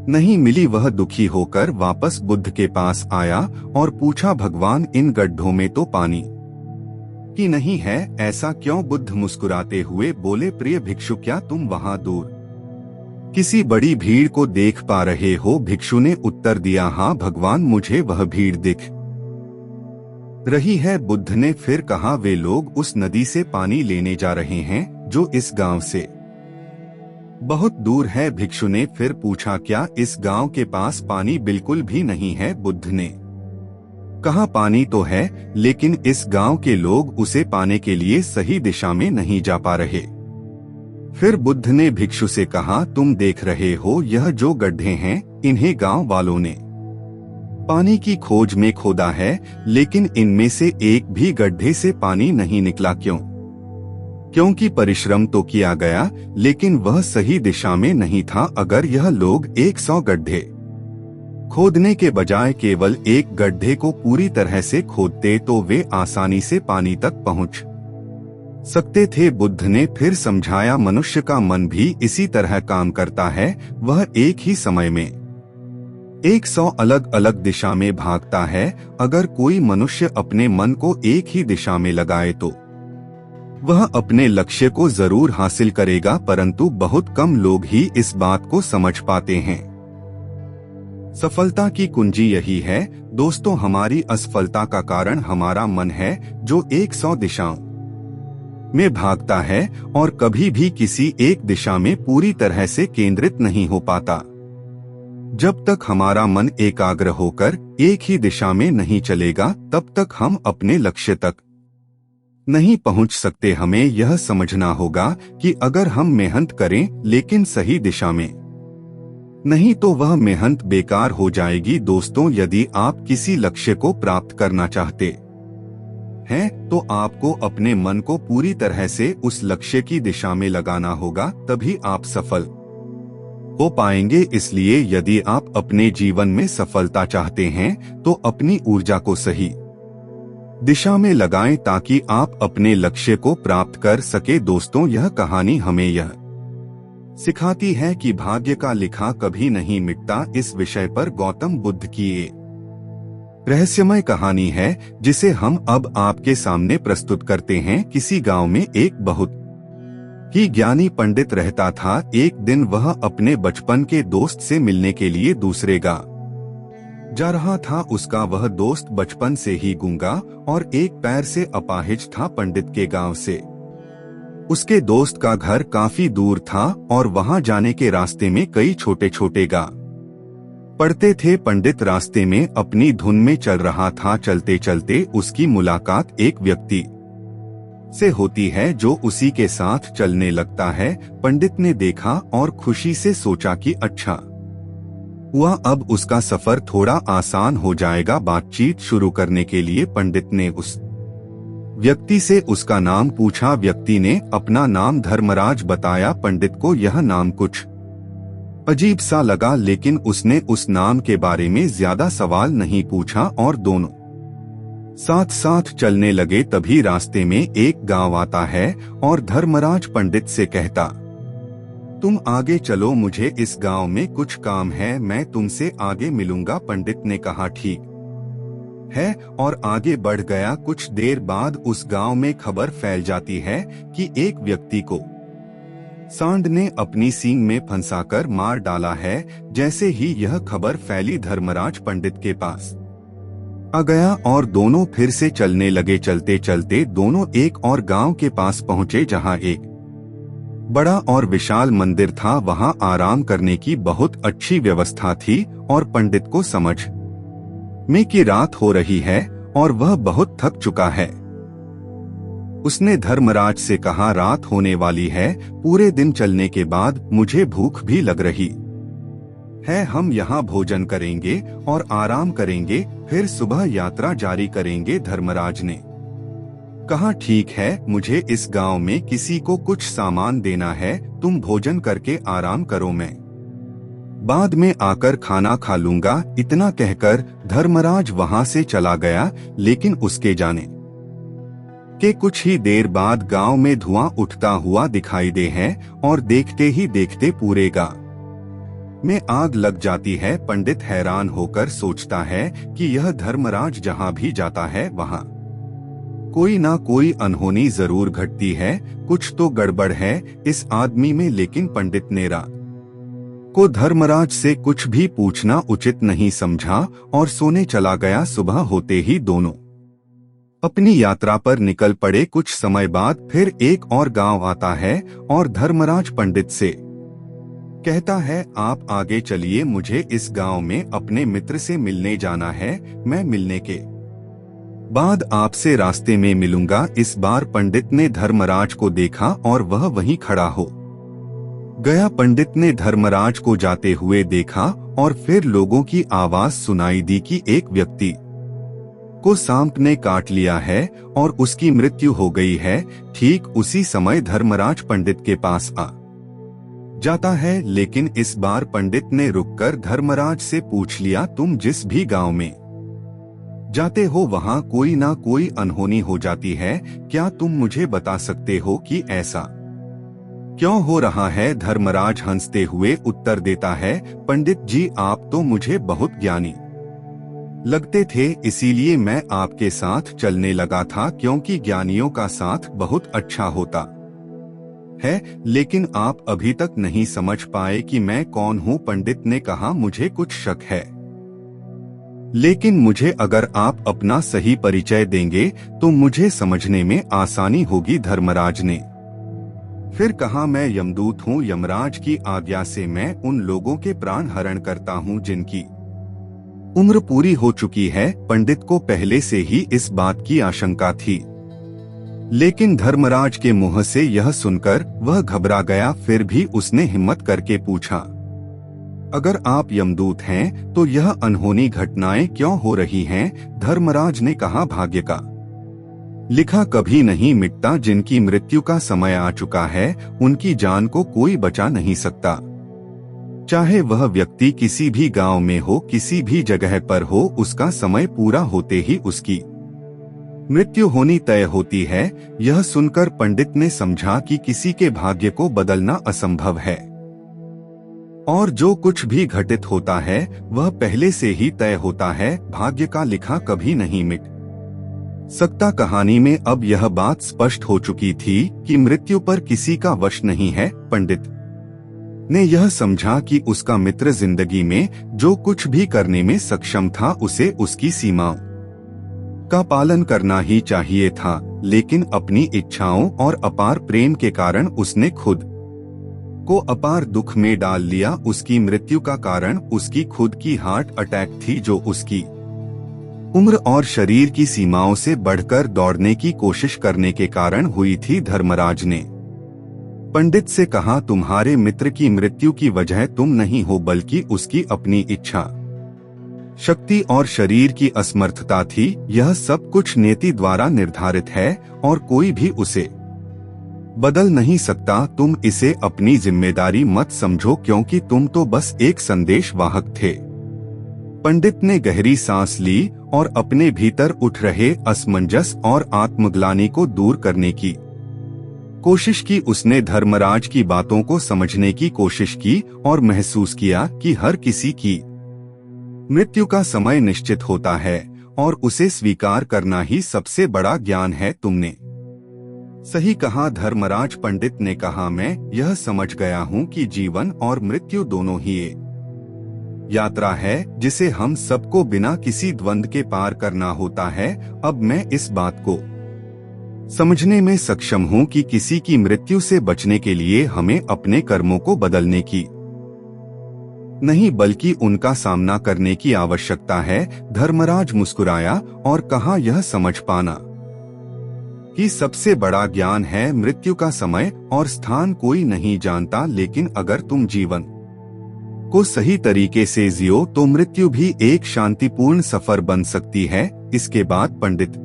नहीं मिली। वह दुखी होकर वापस बुद्ध के पास आया और पूछा, भगवान, इन गड्ढों में तो पानी ही नहीं है, ऐसा क्यों? बुद्ध मुस्कुराते हुए बोले, प्रिय भिक्षु, क्या तुम वहां दूर किसी बड़ी भीड़ को देख पा रहे हो? भिक्षु ने उत्तर दिया, हाँ भगवान, मुझे वह भीड़ दिख रही है। बुद्ध ने फिर कहा, वे लोग उस नदी से पानी लेने जा रहे हैं जो इस गांव से बहुत दूर है। भिक्षु ने फिर पूछा, क्या इस गांव के पास पानी बिल्कुल भी नहीं है? बुद्ध ने कहा, पानी तो है, लेकिन इस गांव के लोग उसे पाने के लिए सही दिशा में नहीं जा पा रहे। फिर बुद्ध ने भिक्षु से कहा, तुम देख रहे हो यह जो गड्ढे हैं, इन्हें गांव वालों ने पानी की खोज में खोदा है, लेकिन इनमें से एक भी गड्ढे से पानी नहीं निकला। क्यों? क्योंकि परिश्रम तो किया गया, लेकिन वह सही दिशा में नहीं था। अगर यह लोग 100 गड्ढे खोदने के बजाय केवल एक गड्ढे को पूरी तरह से खोदते तो वे आसानी से पानी तक पहुंच सकते थे। बुद्ध ने फिर समझाया, मनुष्य का मन भी इसी तरह काम करता है। वह एक ही समय में 100 अलग अलग दिशा में भागता है। अगर कोई मनुष्य अपने मन को एक ही दिशा में लगाए तो वह अपने लक्ष्य को जरूर हासिल करेगा, परंतु बहुत कम लोग ही इस बात को समझ पाते हैं। सफलता की कुंजी यही है दोस्तों, हमारी असफलता का कारण हमारा मन है जो 100 दिशाओं में भागता है और कभी भी किसी एक दिशा में पूरी तरह से केंद्रित नहीं हो पाता। जब तक हमारा मन एकाग्र होकर एक ही दिशा में नहीं चलेगा, तब तक हम अपने लक्ष्य तक नहीं पहुंच सकते। हमें यह समझना होगा कि अगर हम मेहनत करें लेकिन सही दिशा में नहीं तो वह मेहनत बेकार हो जाएगी। दोस्तों, यदि आप किसी लक्ष्य को प्राप्त करना चाहते हैं तो आपको अपने मन को पूरी तरह से उस लक्ष्य की दिशा में लगाना होगा, तभी आप सफल हो पाएंगे। इसलिए यदि आप अपने जीवन में सफलता चाहते हैं तो अपनी ऊर्जा को सही दिशा में लगाएं ताकि आप अपने लक्ष्य को प्राप्त कर सके। दोस्तों, यह कहानी हमें यह सिखाती है कि भाग्य का लिखा कभी नहीं मिटता। इस विषय पर गौतम बुद्ध की ये रहस्यमय कहानी है जिसे हम अब आपके सामने प्रस्तुत करते हैं। किसी गांव में एक बहुत ही ज्ञानी पंडित रहता था। एक दिन वह अपने बचपन के दोस्त से मिलने के लिए दूसरे गांव जा रहा था। उसका वह दोस्त बचपन से ही गूंगा और एक पैर से अपाहिज था। पंडित के गांव से उसके दोस्त का घर काफी दूर था और वहां जाने के रास्ते में कई छोटे छोटे गांव पड़ते थे। पंडित रास्ते में अपनी धुन में चल रहा था। चलते चलते उसकी मुलाकात एक व्यक्ति से होती है जो उसी के साथ चलने लगता है। पंडित ने देखा और खुशी से सोचा कि अच्छा हुआ, अब उसका सफर थोड़ा आसान हो जाएगा। बातचीत शुरू करने के लिए पंडित ने उस व्यक्ति से उसका नाम पूछा। व्यक्ति ने अपना नाम धर्मराज बताया। पंडित को यह नाम कुछ अजीब सा लगा, लेकिन उसने उस नाम के बारे में ज्यादा सवाल नहीं पूछा और दोनों साथ साथ चलने लगे। तभी रास्ते में एक गांव आता है और धर्मराज पंडित से कहता तुम आगे चलो, मुझे इस गांव में कुछ काम है, मैं तुमसे आगे मिलूंगा। पंडित ने कहा ठीक है और आगे बढ़ गया। कुछ देर बाद उस गांव में खबर फैल जाती है कि एक व्यक्ति को सांड ने अपनी सींग में फंसाकर मार डाला है। जैसे ही यह खबर फैली, धर्मराज पंडित के पास आ गया और दोनों फिर से चलने लगे। चलते चलते दोनों एक और गांव के पास पहुंचे, जहां एक बड़ा और विशाल मंदिर था। वहां आराम करने की बहुत अच्छी व्यवस्था थी और पंडित को समझ में कि रात हो रही है और वह बहुत थक चुका है। उसने धर्मराज से कहा, रात होने वाली है, पूरे दिन चलने के बाद मुझे भूख भी लग रही है। हम यहाँ भोजन करेंगे और आराम करेंगे, फिर सुबह यात्रा जारी करेंगे। धर्मराज ने कहा ठीक है, मुझे इस गांव में किसी को कुछ सामान देना है, तुम भोजन करके आराम करो, मैं बाद में आकर खाना खा लूंगा। इतना कहकर धर्मराज वहां से चला गया। लेकिन उसके जाने के कुछ ही देर बाद गांव में धुआं उठता हुआ दिखाई दे है और देखते ही देखते पूरे गांव में आग लग जाती है। पंडित हैरान होकर सोचता है कि यह धर्मराज जहां भी जाता है वहां कोई ना कोई अनहोनी जरूर घटती है, कुछ तो गड़बड़ है इस आदमी में। लेकिन पंडित ने रात को धर्मराज से कुछ भी पूछना उचित नहीं समझा और सोने चला गया। सुबह होते ही दोनों अपनी यात्रा पर निकल पड़े। कुछ समय बाद फिर एक और गांव आता है और धर्मराज पंडित से कहता है, आप आगे चलिए, मुझे इस गांव में अपने मित्र से मिलने जाना है, मैं मिलने के बाद आपसे रास्ते में मिलूंगा। इस बार पंडित ने धर्मराज को देखा और वह वहीं खड़ा हो गया। पंडित ने धर्मराज को जाते हुए देखा और फिर लोगों की आवाज सुनाई दी कि एक व्यक्ति को सांप ने काट लिया है और उसकी मृत्यु हो गई है। ठीक उसी समय धर्मराज पंडित के पास आ जाता है, लेकिन इस बार पंडित ने रुककर धर्मराज से पूछ लिया, तुम जिस भी गांव में जाते हो वहां कोई ना कोई अनहोनी हो जाती है, क्या तुम मुझे बता सकते हो कि ऐसा क्यों हो रहा है? धर्मराज हंसते हुए उत्तर देता है, पंडित जी, आप तो मुझे बहुत ज्ञानी लगते थे, इसीलिए मैं आपके साथ चलने लगा था, क्योंकि ज्ञानियों का साथ बहुत अच्छा होता है। लेकिन आप अभी तक नहीं समझ पाए कि मैं कौन हूँ। पंडित ने कहा, मुझे कुछ शक है, लेकिन मुझे अगर आप अपना सही परिचय देंगे तो मुझे समझने में आसानी होगी। धर्मराज ने फिर कहा, मैं यमदूत हूँ, यमराज की आज्ञा से मैं उन लोगों के प्राण हरण करता हूँ जिनकी उम्र पूरी हो चुकी है। पंडित को पहले से ही इस बात की आशंका थी, लेकिन धर्मराज के मुंह से यह सुनकर वह घबरा गया। फिर भी उसने हिम्मत करके पूछा, अगर आप यमदूत हैं तो यह अनहोनी घटनाएं क्यों हो रही हैं? धर्मराज ने कहा, भाग्य का लिखा कभी नहीं मिटता, जिनकी मृत्यु का समय आ चुका है उनकी जान को कोई बचा नहीं सकता, चाहे वह व्यक्ति किसी भी गांव में हो, किसी भी जगह पर हो, उसका समय पूरा होते ही उसकी मृत्यु होनी तय होती है। यह सुनकर पंडित ने समझा कि किसी के भाग्य को बदलना असंभव है और जो कुछ भी घटित होता है वह पहले से ही तय होता है, भाग्य का लिखा कभी नहीं मिट सकता। कहानी में अब यह बात स्पष्ट हो चुकी थी कि मृत्यु पर किसी का वश नहीं है। पंडित ने यह समझा कि उसका मित्र जिंदगी में जो कुछ भी करने में सक्षम था उसे उसकी सीमाओं का पालन करना ही चाहिए था, लेकिन अपनी इच्छाओं और अपार प्रेम के कारण उसने खुद को अपार दुख में डाल लिया। उसकी मृत्यु का कारण उसकी खुद की हार्ट अटैक थी, जो उसकी उम्र और शरीर की सीमाओं से बढ़कर दौड़ने की कोशिश करने के कारण हुई थी। धर्मराज ने पंडित से कहा, तुम्हारे मित्र की मृत्यु की वजह तुम नहीं हो, बल्कि उसकी अपनी इच्छा शक्ति और शरीर की असमर्थता थी। यह सब कुछ नियति द्वारा निर्धारित है और कोई भी उसे बदल नहीं सकता। तुम इसे अपनी जिम्मेदारी मत समझो, क्योंकि तुम तो बस एक संदेश वाहक थे। पंडित ने गहरी सांस ली और अपने भीतर उठ रहे असमंजस और आत्मग्लानि को दूर करने की कोशिश की, उसने धर्मराज की बातों को समझने की कोशिश की और महसूस किया कि हर किसी की मृत्यु का समय निश्चित होता है और उसे स्वीकार करना ही सबसे बड़ा ज्ञान है। तुमने सही कहा धर्मराज, पंडित ने कहा, मैं यह समझ गया हूँ कि जीवन और मृत्यु दोनों ही एक यात्रा है जिसे हम सबको बिना किसी द्वंद्व के पार करना होता है। अब मैं इस बात को समझने में सक्षम हूँ कि किसी की मृत्यु से बचने के लिए हमें अपने कर्मों को बदलने की नहीं बल्कि उनका सामना करने की आवश्यकता है। धर्मराज मुस्कुराया और कहा, यह समझ पाना कि सबसे बड़ा ज्ञान है। मृत्यु का समय और स्थान कोई नहीं जानता, लेकिन अगर तुम जीवन को सही तरीके से जियो तो मृत्यु भी एक शांतिपूर्ण सफर बन सकती है। इसके बाद पंडित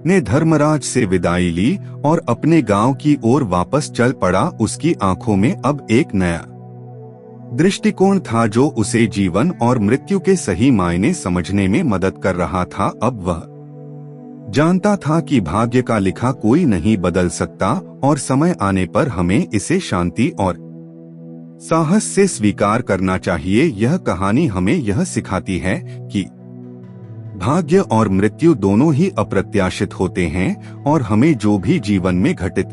ने धर्मराज से विदाई ली और अपने गांव की ओर वापस चल पड़ा। उसकी आंखों में अब एक नया दृष्टिकोण था जो उसे जीवन और मृत्यु के सही मायने समझने में मदद कर रहा था। अब वह जानता था कि भाग्य का लिखा कोई नहीं बदल सकता और समय आने पर हमें इसे शांति और साहस से स्वीकार करना चाहिए। यह कहानी हमें यह सिखाती है कि भाग्य और मृत्यु दोनों ही अप्रत्याशित होते हैं और हमें जो भी जीवन में घटित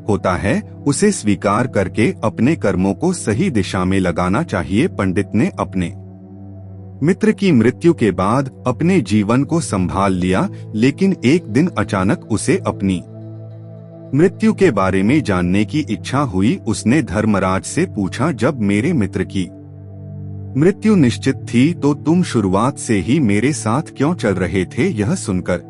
होता है उसे स्वीकार करके अपने कर्मों को सही दिशा में लगाना चाहिए। पंडित ने अपने मित्र की मृत्यु के बाद अपने जीवन को संभाल लिया, लेकिन एक दिन अचानक उसे अपनी मृत्यु के बारे में जानने की इच्छा हुई। उसने धर्मराज से पूछा, जब मेरे मित्र की मृत्यु निश्चित थी तो तुम शुरुआत से ही मेरे साथ क्यों चल रहे थे? यह सुनकर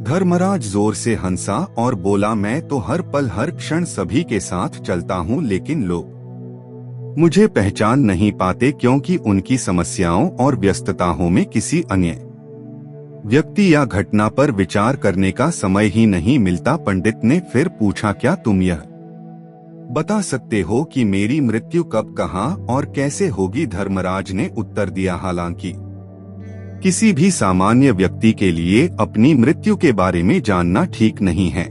धर्मराज जोर से हंसा और बोला, मैं तो हर पल हर क्षण सभी के साथ चलता हूँ, लेकिन लोग मुझे पहचान नहीं पाते क्योंकि उनकी समस्याओं और व्यस्तताओं में किसी अन्य व्यक्ति या घटना पर विचार करने का समय ही नहीं मिलता। पंडित ने फिर पूछा, क्या तुम यह बता सकते हो कि मेरी मृत्यु कब, कहाँ और कैसे होगी? धर्मराज ने उत्तर दिया, हालांकि किसी भी सामान्य व्यक्ति के लिए अपनी मृत्यु के बारे में जानना ठीक नहीं है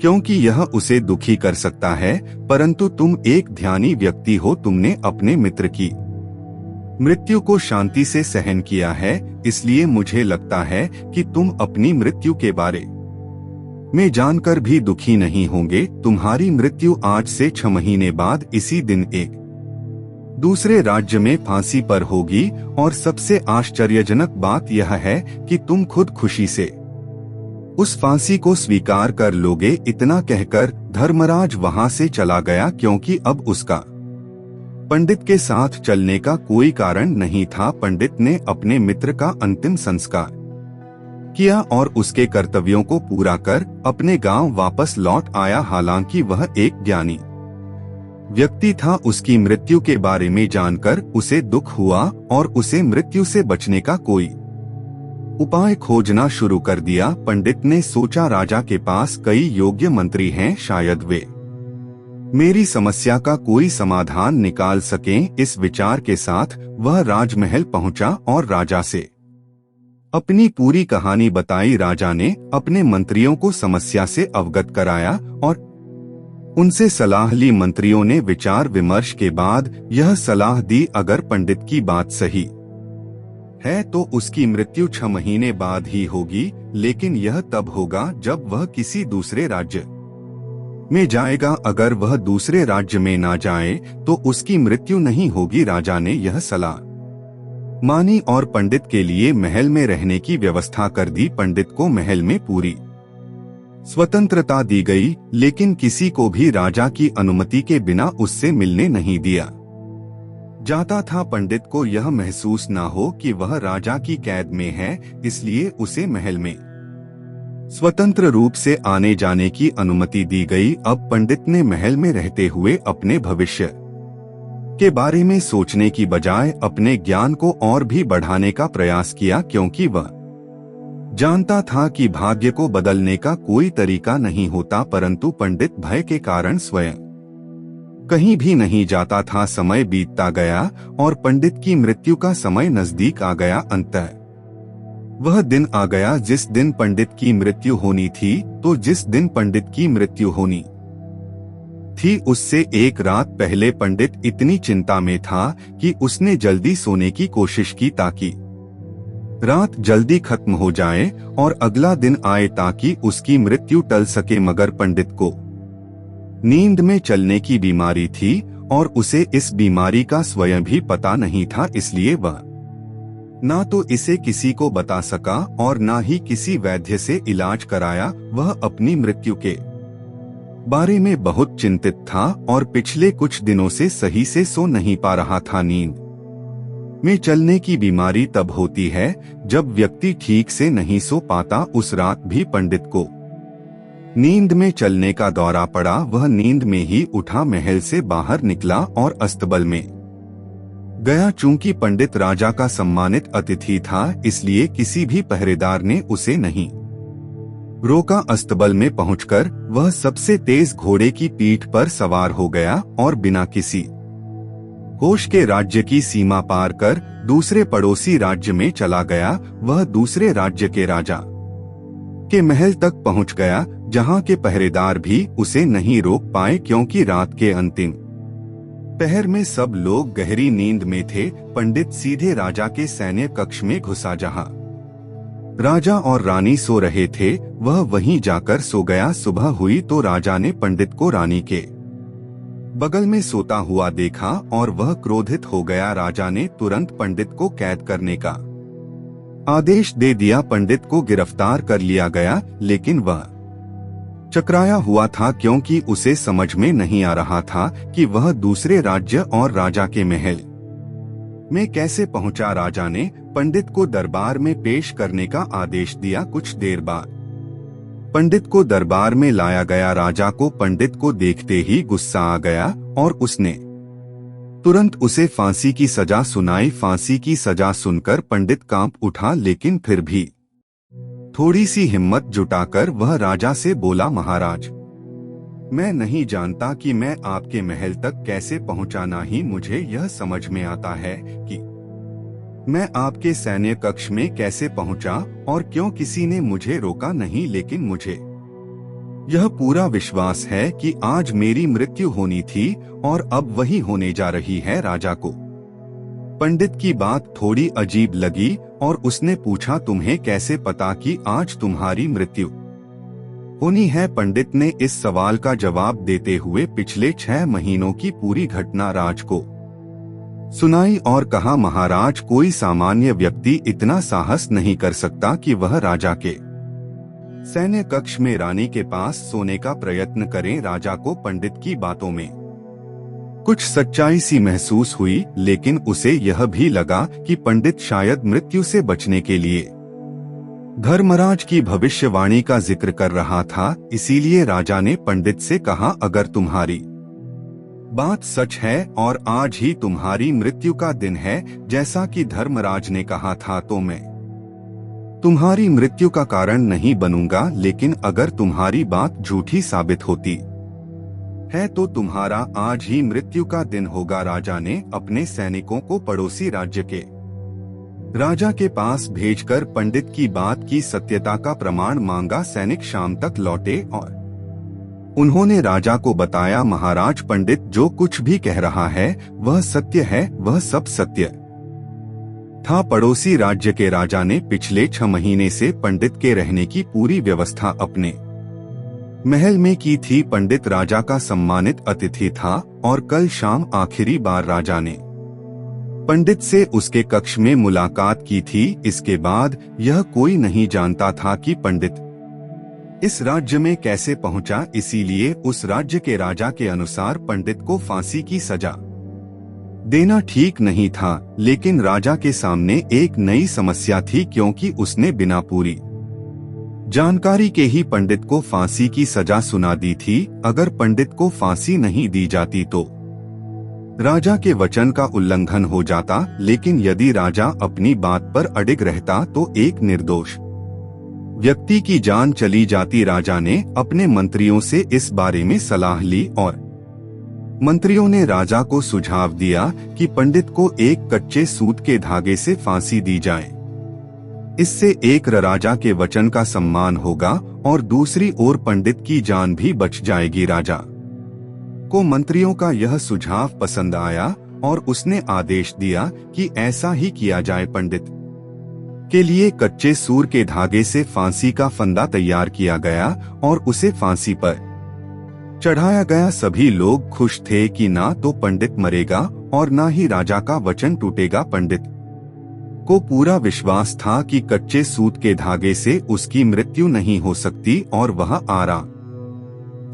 क्योंकि यह उसे दुखी कर सकता है, परंतु तुम एक ध्यानी व्यक्ति हो। तुमने अपने मित्र की मृत्यु को शांति से सहन किया है, इसलिए मुझे लगता है कि तुम अपनी मृत्यु के बारे में जानकर भी दुखी नहीं होंगे। तुम्हारी मृत्यु आज से 6 महीने बाद इसी दिन एक दूसरे राज्य में फांसी पर होगी और सबसे आश्चर्यजनक बात यह है कि तुम खुद खुशी से उस फांसी को स्वीकार कर लोगे। इतना कहकर धर्मराज वहां से चला गया क्योंकि अब उसका पंडित के साथ चलने का कोई कारण नहीं था। पंडित ने अपने मित्र का अंतिम संस्कार किया और उसके कर्तव्यों को पूरा कर अपने गांव वापस लौट आया। हालांकि वह एक ज्ञानी व्यक्ति था, उसकी मृत्यु के बारे में जानकर उसे दुख हुआ और उसे मृत्यु से बचने का कोई उपाय खोजना शुरू कर दिया। पंडित ने सोचा, राजा के पास कई योग्य मंत्री हैं, शायद वे मेरी समस्या का कोई समाधान निकाल सकें। इस विचार के साथ वह राजमहल पहुंचा और राजा से अपनी पूरी कहानी बताई। राजा ने अपने मंत्रियों को समस्या से अवगत कराया और उनसे सलाह ली। मंत्रियों ने विचार विमर्श के बाद यह सलाह दी, अगर पंडित की बात सही है तो उसकी मृत्यु 6 महीने बाद ही होगी, लेकिन यह तब होगा जब वह किसी दूसरे राज्य में जाएगा। अगर वह दूसरे राज्य में ना जाए तो उसकी मृत्यु नहीं होगी। राजा ने यह सलाह मानी और पंडित के लिए महल में रहने की व्यवस्था कर दी। पंडित को महल में पूरी स्वतंत्रता दी गई, लेकिन किसी को भी राजा की अनुमति के बिना उससे मिलने नहीं दिया जाता था। पंडित को यह महसूस ना हो कि वह राजा की कैद में है, इसलिए उसे महल में स्वतंत्र रूप से आने जाने की अनुमति दी गई। अब पंडित ने महल में रहते हुए अपने भविष्य के बारे में सोचने की बजाय अपने ज्ञान को और भी बढ़ाने का प्रयास किया, क्योंकि वह जानता था कि भाग्य को बदलने का कोई तरीका नहीं होता, परंतु पंडित भय के कारण स्वयं कहीं भी नहीं जाता था। समय बीतता गया और पंडित की मृत्यु का समय नजदीक आ गया। अंततः वह दिन आ गया जिस दिन पंडित की मृत्यु होनी थी, तो जिस दिन पंडित की मृत्यु होनी थी उससे एक रात पहले पंडित इतनी चिंता में था कि उसने जल्दी सोने की कोशिश की ताकि रात जल्दी खत्म हो जाए और अगला दिन आए ताकि उसकी मृत्यु टल सके। मगर पंडित को नींद में चलने की बीमारी थी और उसे इस बीमारी का स्वयं भी पता नहीं था, इसलिए वह ना तो इसे किसी को बता सका और ना ही किसी वैद्य से इलाज कराया। वह अपनी मृत्यु के बारे में बहुत चिंतित था और पिछले कुछ दिनों से सही से सो नहीं पा रहा था। नींद में चलने की बीमारी तब होती है जब व्यक्ति ठीक से नहीं सो पाता। उस रात भी पंडित को नींद में चलने का दौरा पड़ा। वह नींद में ही उठा, महल से बाहर निकला और अस्तबल में गया। चूंकि पंडित राजा का सम्मानित अतिथि था, इसलिए किसी भी पहरेदार ने उसे नहीं रोका। अस्तबल में पहुंचकर वह सबसे तेज घोड़े की पीठ पर सवार हो गया और बिना किसी होश के राज्य की सीमा पार कर दूसरे पड़ोसी राज्य में चला गया। वह दूसरे राज्य के राजा के महल तक पहुंच गया, जहां के पहरेदार भी उसे नहीं रोक पाए, क्योंकि रात के अंतिम पहर में सब लोग गहरी नींद में थे। पंडित सीधे राजा के सैन्य कक्ष में घुसा, जहां राजा और रानी सो रहे थे। वह वहीं जाकर सो गया। सुबह हुई तो राजा ने पंडित को रानी के बगल में सोता हुआ देखा और वह क्रोधित हो गया। राजा ने तुरंत पंडित को कैद करने का आदेश दे दिया। पंडित को गिरफ्तार कर लिया गया, लेकिन वह चकराया हुआ था, क्योंकि उसे समझ में नहीं आ रहा था कि वह दूसरे राज्य और राजा के महल में कैसे पहुंचा। राजा ने पंडित को दरबार में पेश करने का आदेश दिया। कुछ देर बाद पंडित को दरबार में लाया गया। राजा को पंडित को देखते ही गुस्सा आ गया और उसने तुरंत उसे फांसी की सजा सुनाई। फांसी की सजा सुनकर पंडित कांप उठा, लेकिन फिर भी थोड़ी सी हिम्मत जुटाकर वह राजा से बोला, महाराज, मैं नहीं जानता कि मैं आपके महल तक कैसे पहुंचा। ना ही मुझे यह समझ में आता है कि मैं आपके सैन्य कक्ष में कैसे पहुंचा और क्यों किसी ने मुझे रोका नहीं। लेकिन मुझे यह पूरा विश्वास है कि आज मेरी मृत्यु होनी थी और अब वही होने जा रही है। राजा को पंडित की बात थोड़ी अजीब लगी और उसने पूछा, तुम्हें कैसे पता कि आज तुम्हारी मृत्यु होनी है? पंडित ने इस सवाल का जवाब देते हुए पिछले 6 महीनों की पूरी घटना राज को सुनाई और कहा, महाराज, कोई सामान्य व्यक्ति इतना साहस नहीं कर सकता कि वह राजा के सैन्य कक्ष में रानी के पास सोने का प्रयत्न करे। राजा को पंडित की बातों में कुछ सच्चाई सी महसूस हुई, लेकिन उसे यह भी लगा कि पंडित शायद मृत्यु से बचने के लिए धर्मराज की भविष्यवाणी का जिक्र कर रहा था। इसीलिए राजा ने पंडित से कहा, अगर तुम्हारी बात सच है और आज ही तुम्हारी मृत्यु का दिन है, जैसा कि धर्मराज ने कहा था, तो मैं तुम्हारी मृत्यु का कारण नहीं बनूंगा। लेकिन अगर तुम्हारी बात झूठी साबित होती है तो तुम्हारा आज ही मृत्यु का दिन होगा। राजा ने अपने सैनिकों को पड़ोसी राज्य के राजा के पास भेजकर पंडित की बात की सत्यता का प्रमाण मांगा। सैनिक शाम तक लौटे और उन्होंने राजा को बताया, महाराज, पंडित जो कुछ भी कह रहा है वह सत्य है, वह सब सत्य था। पड़ोसी राज्य के राजा ने पिछले 6 महीने से पंडित के रहने की पूरी व्यवस्था अपने महल में की थी। पंडित राजा का सम्मानित अतिथि था और कल शाम आखिरी बार राजा ने पंडित से उसके कक्ष में मुलाकात की थी। इसके बाद यह कोई नहीं जानता था कि पंडित इस राज्य में कैसे पहुंचा। इसीलिए उस राज्य के राजा के अनुसार पंडित को फांसी की सजा देना ठीक नहीं था। लेकिन राजा के सामने एक नई समस्या थी, क्योंकि उसने बिना पूरी जानकारी के ही पंडित को फांसी की सजा सुना दी थी। अगर पंडित को फांसी नहीं दी जाती तो राजा के वचन का उल्लंघन हो जाता, लेकिन यदि राजा अपनी बात पर अडिग रहता तो एक निर्दोष व्यक्ति की जान चली जाती। राजा ने अपने मंत्रियों से इस बारे में सलाह ली और मंत्रियों ने राजा को सुझाव दिया कि पंडित को एक कच्चे सूत के धागे से फांसी दी जाए। इससे एक राजा के वचन का सम्मान होगा और दूसरी ओर पंडित की जान भी बच जाएगी। राजा को मंत्रियों का यह सुझाव पसंद आया और उसने आदेश दिया कि ऐसा ही किया जाए। पंडित के लिए कच्चे सूर के धागे से फांसी का फंदा तैयार किया गया और उसे फांसी पर चढ़ाया गया। सभी लोग खुश थे कि ना तो पंडित मरेगा और ना ही राजा का वचन टूटेगा। पंडित को पूरा विश्वास था कि कच्चे सूत के धागे से उसकी मृत्यु नहीं हो सकती और वह आराम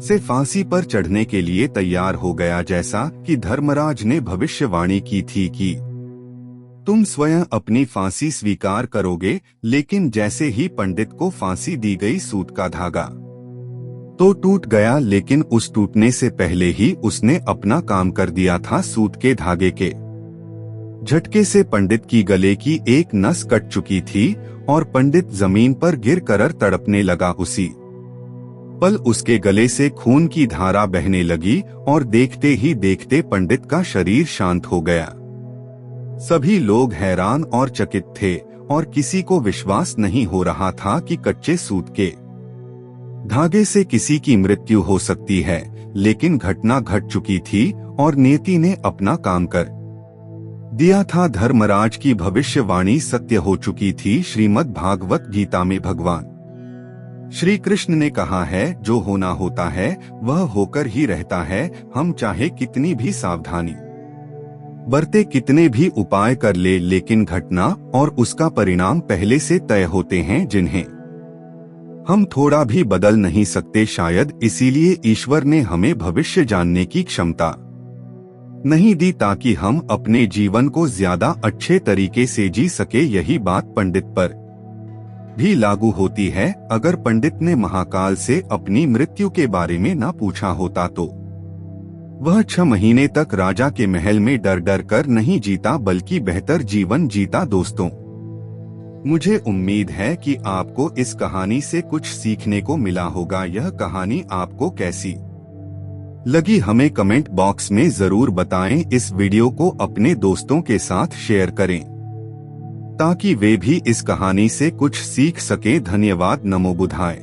से फांसी पर चढ़ने के लिए तैयार हो गया। जैसा कि धर्मराज ने भविष्यवाणी की थी कि तुम स्वयं अपनी फांसी स्वीकार करोगे, लेकिन जैसे ही पंडित को फांसी दी गई, सूत का धागा तो टूट गया, लेकिन उस टूटने से पहले ही उसने अपना काम कर दिया था। सूत के धागे के झटके से पंडित की गले की एक नस कट चुकी थी और पंडित जमीन पर गिरकर तड़पने लगा। उसी पल उसके गले से खून की धारा बहने लगी और देखते ही देखते पंडित का शरीर शांत हो गया। सभी लोग हैरान और चकित थे और किसी को विश्वास नहीं हो रहा था कि कच्चे सूत के धागे से किसी की मृत्यु हो सकती है, लेकिन घटना घट चुकी थी और नियति ने अपना काम कर दिया था। धर्मराज की भविष्यवाणी सत्य हो चुकी थी। श्रीमद् भागवत गीता में भगवान श्री कृष्ण ने कहा है, जो होना होता है वह होकर ही रहता है। हम चाहे कितनी भी सावधानी बरते, कितने भी उपाय कर ले, लेकिन घटना और उसका परिणाम पहले से तय होते हैं, जिन्हें हम थोड़ा भी बदल नहीं सकते। शायद इसीलिए ईश्वर ने हमें भविष्य जानने की क्षमता नहीं दी, ताकि हम अपने जीवन को ज्यादा अच्छे तरीके से जी सके। यही बात पंडित पर भी लागू होती है। अगर पंडित ने महाकाल से अपनी मृत्यु के बारे में न पूछा होता तो वह 6 महीने तक राजा के महल में डर डर कर नहीं जीता, बल्कि बेहतर जीवन जीता। दोस्तों, मुझे उम्मीद है कि आपको इस कहानी से कुछ सीखने को मिला होगा। यह कहानी आपको कैसी लगी हमें कमेंट बॉक्स में जरूर बताएं। इस वीडियो को अपने दोस्तों के साथ शेयर करें ताकि वे भी इस कहानी से कुछ सीख सकें। धन्यवाद। नमो बुद्धाय।